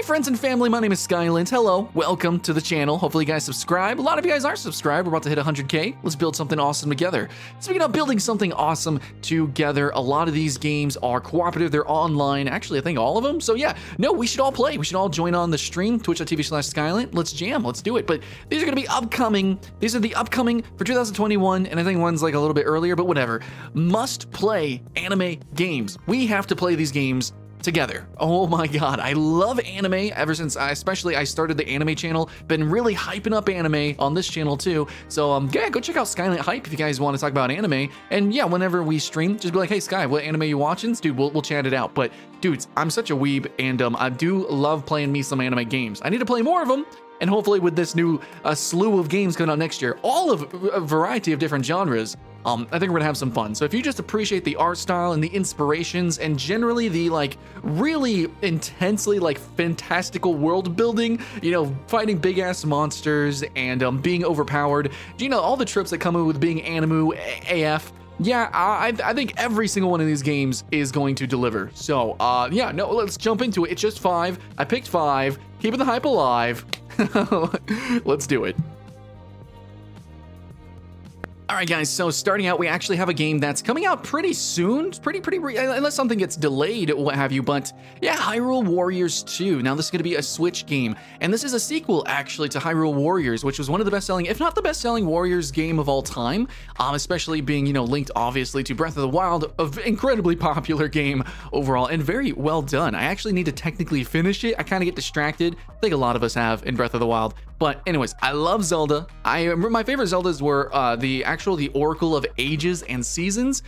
Hey friends and family, my name is Skylent. Hello, welcome to the channel. Hopefully you guys subscribe. A lot of you guys are subscribed. We're about to hit 100K. Let's build something awesome together. Speaking of building something awesome together, a lot of these games are cooperative. They're online. Actually, I think all of them. So yeah, no, we should all play. We should all join on the stream, twitch.tv/Skylent. Let's jam. Let's do it. But these are going to be upcoming. These are the upcoming for 2021, and I think one's like a little bit earlier, but whatever. Must play anime games. We have to play these games together. Oh my god, I love anime ever since I started the anime channel. Been really hyping up anime on this channel too. So yeah, go check out Skylent Hype if you guys want to talk about anime. And yeah, whenever we stream, just be like, hey Sky, what anime you watching? Dude, we'll chat it out. But dudes, I'm such a weeb, and I do love playing me some anime games. I need to play more of them. And hopefully with this new slew of games coming out next year, all of a variety of different genres, I think we're gonna have some fun. So if you just appreciate the art style and the inspirations and generally the like really intensely like fantastical world building, you know, fighting big ass monsters and being overpowered, you know, all the tropes that come in with being anime AF. Yeah, I think every single one of these games is going to deliver. So yeah, no, let's jump into it. It's just 5. I picked 5, keeping the hype alive. Let's do it. All right, guys, so starting out, we actually have a game that's coming out pretty soon. Unless something gets delayed, what have you. But yeah, Hyrule Warriors 2. Now, this is going to be a Switch game. And this is a sequel, actually, to Hyrule Warriors, which was one of the best-selling, if not the best-selling Warriors game of all time. Especially being, you know, linked, obviously, to Breath of the Wild, an incredibly popular game overall, and very well done. I actually need to technically finish it. I kind of get distracted. I think a lot of us have in Breath of the Wild. But anyways, I love Zelda. I remember my favorite Zeldas were the Oracle of Ages and Seasons.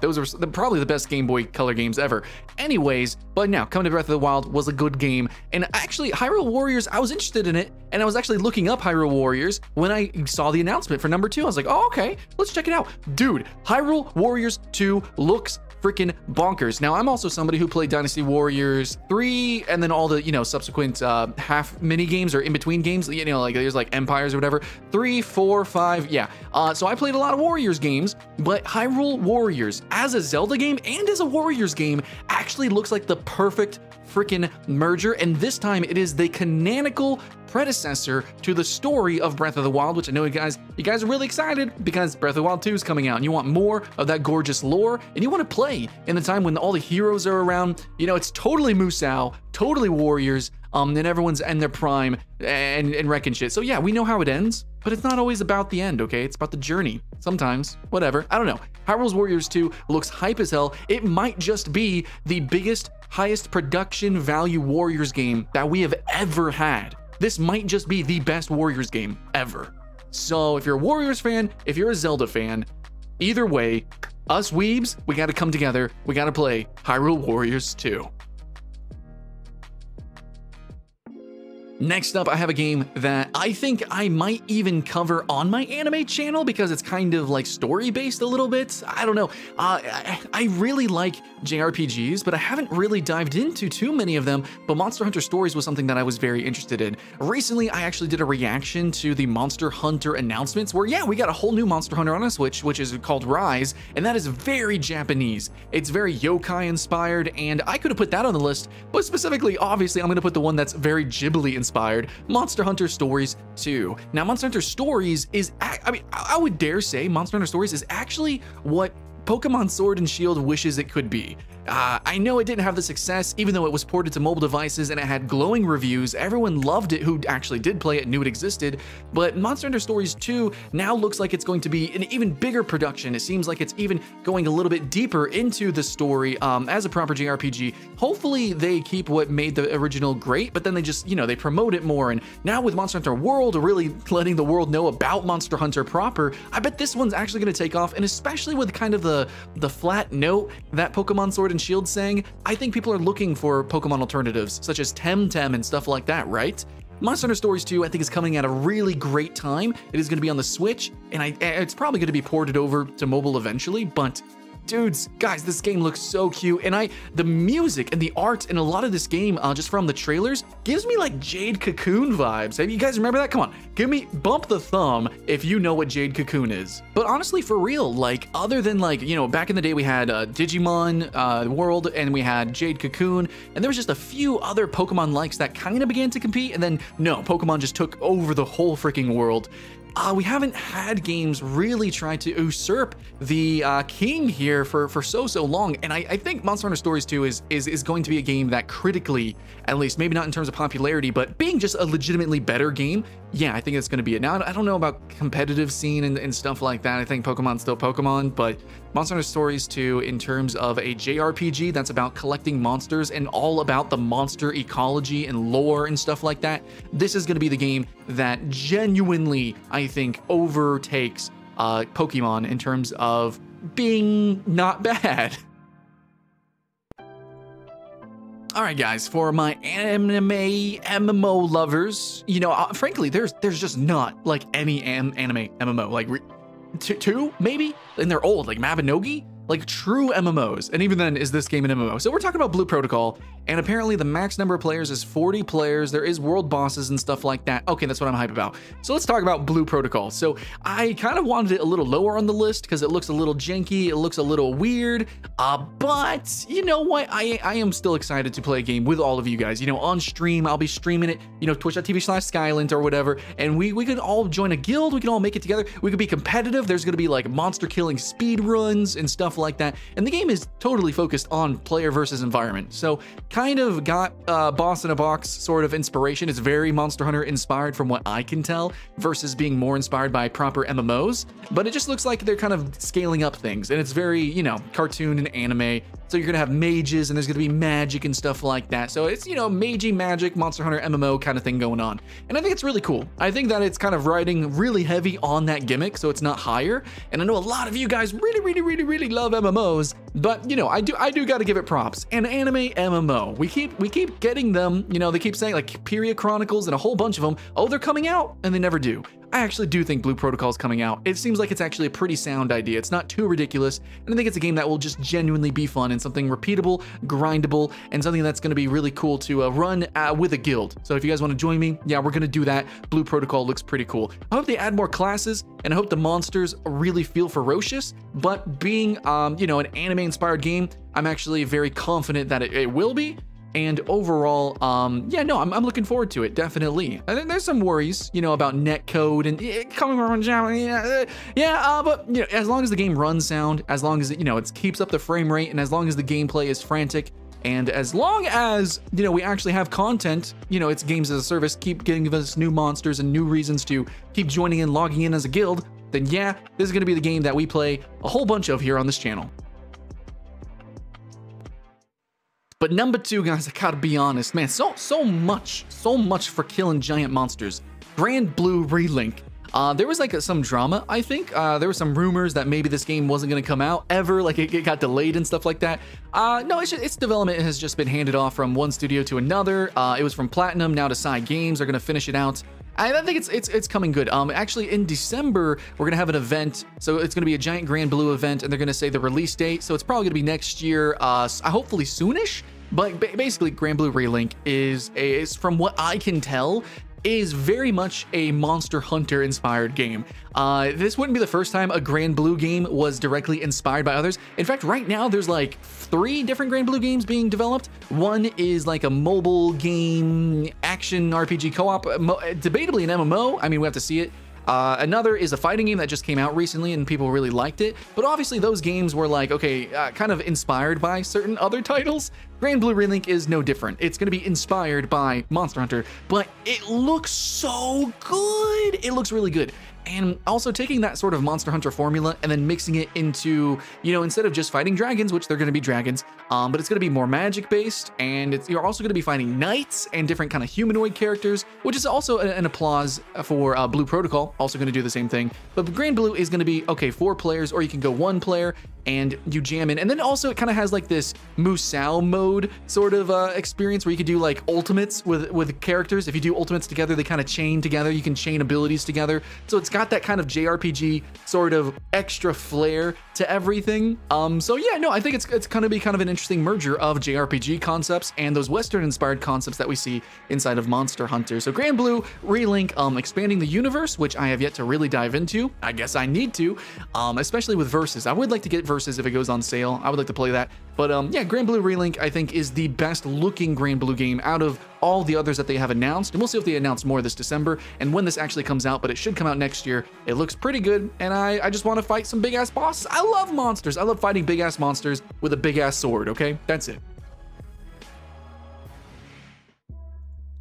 Those are probably the best Game Boy Color games ever. Anyways, but now, coming to Breath of the Wild was a good game. And actually, Hyrule Warriors, I was interested in it, and I was actually looking up Hyrule Warriors when I saw the announcement for number 2. I was like, oh, okay, let's check it out. Dude, Hyrule Warriors 2 looks freaking bonkers. Now, I'm also somebody who played Dynasty Warriors 3 and then all the, you know, subsequent half mini games or in-between games, you know, like there's like Empires or whatever, 3, 4, 5, yeah. So I played a lot of Warriors games, but Hyrule Warriors as a Zelda game and as a Warriors game actually looks like the perfect freaking merger, and this time it is the canonical predecessor to the story of Breath of the Wild, which I know you guys are really excited because Breath of the Wild 2 is coming out and you want more of that gorgeous lore and you want to play in the time when all the heroes are around. You know, it's totally Musou, totally Warriors, and everyone's in their prime and wrecking shit. So yeah, we know how it ends, but it's not always about the end, okay? It's about the journey. Sometimes, whatever, I don't know. Hyrule Warriors 2 looks hype as hell. It might just be the biggest, highest production value Warriors game that we have ever had. This might just be the best Warriors game ever. So if you're a Warriors fan, if you're a Zelda fan, either way, us weebs, we gotta come together. We gotta play Hyrule Warriors 2. Next up, I have a game that I think I might even cover on my anime channel because it's kind of like story-based a little bit. I don't know. I really like JRPGs, but I haven't really dived into too many of them, but Monster Hunter Stories was something that I was very interested in. Recently, I actually did a reaction to the Monster Hunter announcements where, yeah, we got a whole new Monster Hunter on a Switch, which is called Rise, and that is very Japanese. It's very yokai-inspired, and I could have put that on the list, but specifically, obviously, I'm going to put the one that's very Ghibli-inspired, Monster Hunter Stories 2. Now, Monster Hunter Stories is, I would dare say Monster Hunter Stories is actually what Pokemon Sword and Shield wishes it could be. I know it didn't have the success, even though it was ported to mobile devices and it had glowing reviews. Everyone loved it who actually did play it and knew it existed, but Monster Hunter Stories 2 now looks like it's going to be an even bigger production. It seems like it's even going a little bit deeper into the story as a proper JRPG. Hopefully they keep what made the original great, but then they just, you know, they promote it more. And now with Monster Hunter World really letting the world know about Monster Hunter proper, I bet this one's actually going to take off, and especially with kind of the flat note that Pokemon Sword and Shield sang, I think people are looking for Pokemon alternatives, such as Temtem and stuff like that, right? Monster Hunter Stories 2, I think, is coming at a really great time. It is going to be on the Switch, and it's probably going to be ported over to mobile eventually, but dudes, guys, this game looks so cute, and the music and the art in a lot of this game, just from the trailers, gives me like Jade Cocoon vibes. Have you guys remember that? Come on, bump the thumb if you know what Jade Cocoon is. But honestly, for real, like, other than like, you know, back in the day we had Digimon World, and we had Jade Cocoon, and there was just a few other Pokemon likes that kind of began to compete, and then no, Pokemon just took over the whole freaking world. We haven't had games really try to usurp the king here for so long, and I think Monster Hunter Stories 2 is going to be a game that critically, at least, maybe not in terms of popularity, but being just a legitimately better game, yeah, I think it's going to be it. Now, I don't know about competitive scene and stuff like that. I think Pokemon's still Pokemon, but Monster Hunter Stories 2, in terms of a JRPG that's about collecting monsters and all about the monster ecology and lore and stuff like that, this is going to be the game that genuinely, I think, overtakes Pokemon in terms of being not bad. All right, guys, for my anime MMO lovers, you know, frankly, there's just not like any anime MMO, like two maybe, and they're old, like Mabinogi, like true MMOs, and even then, is this game an MMO? So we're talking about Blue Protocol, and apparently the max number of players is 40 players. There is world bosses and stuff like that. Okay, that's what I'm hype about. So let's talk about Blue Protocol. So I kind of wanted it a little lower on the list because it looks a little janky, it looks a little weird, but you know what? I am still excited to play a game with all of you guys. You know, on stream, I'll be streaming it, you know, twitch.tv/Skylent or whatever, and we could all join a guild, we can all make it together, we could be competitive, there's gonna be like monster killing speed runs and stuff like that, and the game is totally focused on player versus environment. So kind of got boss in a box sort of inspiration. It's very Monster Hunter inspired from what I can tell, versus being more inspired by proper MMOs, but it just looks like they're kind of scaling up things, and it's very, you know, cartoon and anime. So you're gonna have mages, and there's gonna be magic and stuff like that. So it's, you know, magey magic, Monster Hunter MMO kind of thing going on. And I think it's really cool. I think that it's kind of riding really heavy on that gimmick, so it's not higher. And I know a lot of you guys really love MMOs, but you know, I do gotta give it props. An anime MMO. We keep getting them, you know, they keep saying like Period Chronicles and a whole bunch of them. Oh, they're coming out, and they never do. I actually do think Blue Protocol is coming out. It seems like it's actually a pretty sound idea. It's not too ridiculous, and I think it's a game that will just genuinely be fun and something repeatable, grindable, and something that's going to be really cool to run with a guild. So if you guys want to join me, yeah, we're going to do that. Blue Protocol looks pretty cool. I hope they add more classes, and I hope the monsters really feel ferocious, but being, you know, an anime-inspired game, I'm actually very confident that it will be. And overall, yeah, no, I'm looking forward to it, definitely. I think there's some worries, you know, about netcode and coming from Java, but you know, as long as the game runs sound, as long as it, you know, it keeps up the frame rate, and as long as the gameplay is frantic, and as long as, you know, we actually have content, you know, it's games as a service, keep giving us new monsters and new reasons to keep joining in, logging in as a guild, then yeah, this is gonna be the game that we play a whole bunch of here on this channel. But number 2, guys, I gotta be honest, man, so much for killing giant monsters. Gran Blue Relink. There was like some drama, I think. There were some rumors that maybe this game wasn't gonna come out ever, like it got delayed and stuff like that. No, its development has just been handed off from one studio to another. It was from Platinum, now to Side Games. They're gonna finish it out. I think it's coming good. Actually, in December, we're gonna have an event. So it's gonna be a giant Gran Blue event, and they're gonna say the release date. So it's probably gonna be next year, hopefully soonish. But basically, Gran Blue Relink is, from what I can tell, is very much a Monster Hunter inspired game. This wouldn't be the first time a Gran Blue game was directly inspired by others. In fact, right now there's like 3 different Gran Blue games being developed. One is like a mobile game, action RPG co-op, debatably an MMO. I mean, we have to see it. Another is a fighting game that just came out recently and people really liked it, but obviously those games were like, okay, kind of inspired by certain other titles. Gran Blue Relink is no different. It's going to be inspired by Monster Hunter, but it looks so good. It looks really good. And also taking that sort of Monster Hunter formula and then mixing it into, you know, instead of just fighting dragons, which they're going to be dragons, but it's going to be more magic based, and you're also going to be fighting knights and different kind of humanoid characters, which is also an applause for Blue Protocol, also going to do the same thing. But Gran Blue is going to be, okay, 4 players, or you can go 1 player, and you jam in. And then also it kind of has like this Musou mode sort of experience where you can do like ultimates with characters. If you do ultimates together, they kind of chain together. You can chain abilities together. So it's got that kind of JRPG sort of extra flair to everything. So yeah, no, I think it's gonna be kind of an interesting merger of JRPG concepts and those Western-inspired concepts that we see inside of Monster Hunter. So Gran Blue, Relink, expanding the universe, which I have yet to really dive into. I guess I need to, especially with Versus. I would like to get Versus if it goes on sale. I would like to play that. But yeah, Gran Blue Relink, I think, is the best looking Gran Blue game out of all the others that they have announced. And we'll see if they announce more this December and when this actually comes out, but it should come out next year. It looks pretty good, and I just want to fight some big-ass bosses. I love monsters. I love fighting big-ass monsters with a big-ass sword, okay? That's it.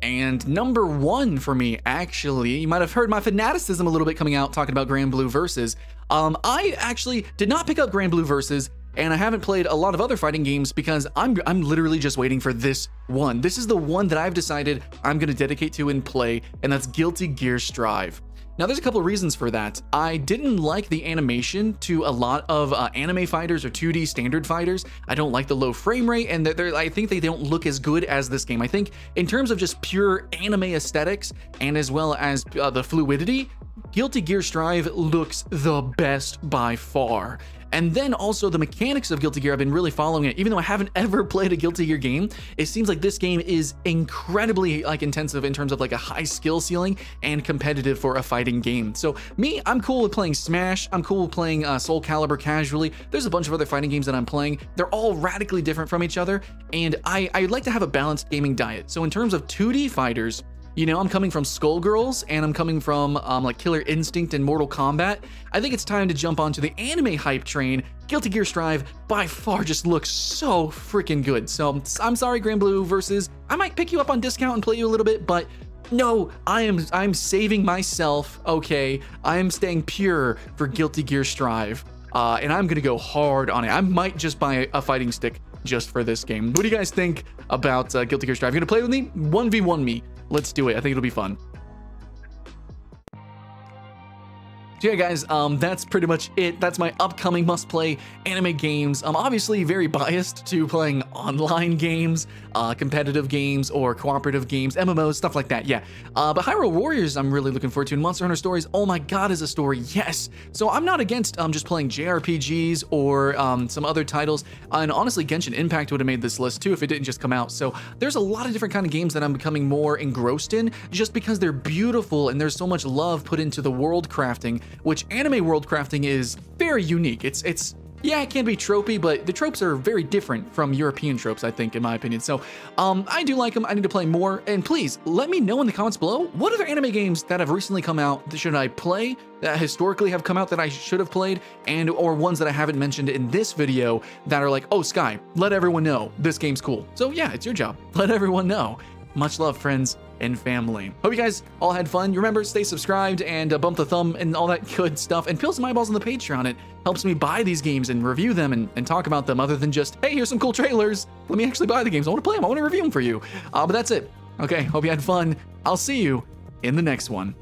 And number one for me, actually, you might have heard my fanaticism a little bit coming out talking about Gran Blue Versus. I actually did not pick up Gran Blue Versus, and I haven't played a lot of other fighting games because I'm literally just waiting for this one. This is the one that I've decided I'm going to dedicate to and play, and that's Guilty Gear Strive. Now, there's a couple of reasons for that. I didn't like the animation to a lot of anime fighters or 2D standard fighters. I don't like the low frame rate, and I think they don't look as good as this game. I think in terms of just pure anime aesthetics and as well as the fluidity, Guilty Gear Strive looks the best by far. And then also the mechanics of Guilty Gear, I've been really following it. Even though I haven't ever played a Guilty Gear game, it seems like this game is incredibly intensive in terms of a high skill ceiling and competitive for a fighting game. So me, I'm cool with playing Smash. I'm cool with playing Soul Calibur casually. There's a bunch of other fighting games that I'm playing. They're all radically different from each other, and I like to have a balanced gaming diet. So in terms of 2D fighters, you know, I'm coming from Skullgirls, and I'm coming from like Killer Instinct and Mortal Kombat. I think it's time to jump onto the anime hype train. Guilty Gear Strive by far just looks so freaking good. So I'm sorry, Gran Blue Versus. I might pick you up on discount and play you a little bit, but no, I'm saving myself, okay? I am staying pure for Guilty Gear Strive, and I'm gonna go hard on it. I might just buy a fighting stick just for this game. What do you guys think about Guilty Gear Strive? You gonna play with me? 1v1 me. Let's do it. I think it'll be fun. So yeah, guys, that's pretty much it. That's my upcoming must-play anime games. I'm obviously very biased to playing online games, competitive games, or cooperative games, MMOs, stuff like that, yeah. But Hyrule Warriors, I'm really looking forward to, and Monster Hunter Stories, oh my god, is a story, yes! So I'm not against just playing JRPGs or some other titles, and honestly, Genshin Impact would have made this list too if it didn't just come out. So there's a lot of different kind of games that I'm becoming more engrossed in, just because they're beautiful and there's so much love put into the world crafting, which anime world crafting is very unique. It's yeah, it can be tropey, but the tropes are very different from European tropes, I think, in my opinion. So I do like them. I need to play more, and please let me know in the comments below what other anime games that have recently come out that should I play, that historically have come out that I should have played, and or ones that I haven't mentioned in this video that are like, oh, Sky, let everyone know this game's cool. So yeah, it's your job. Let everyone know. Much love, friends and family. Hope you guys all had fun. You remember, stay subscribed and bump the thumb and all that good stuff, and peel some eyeballs on the Patreon. It helps me buy these games and review them and talk about them, other than just, hey, here's some cool trailers. Let me actually buy the games. I want to play them. I want to review them for you. But that's it. Okay, hope you had fun. I'll see you in the next one.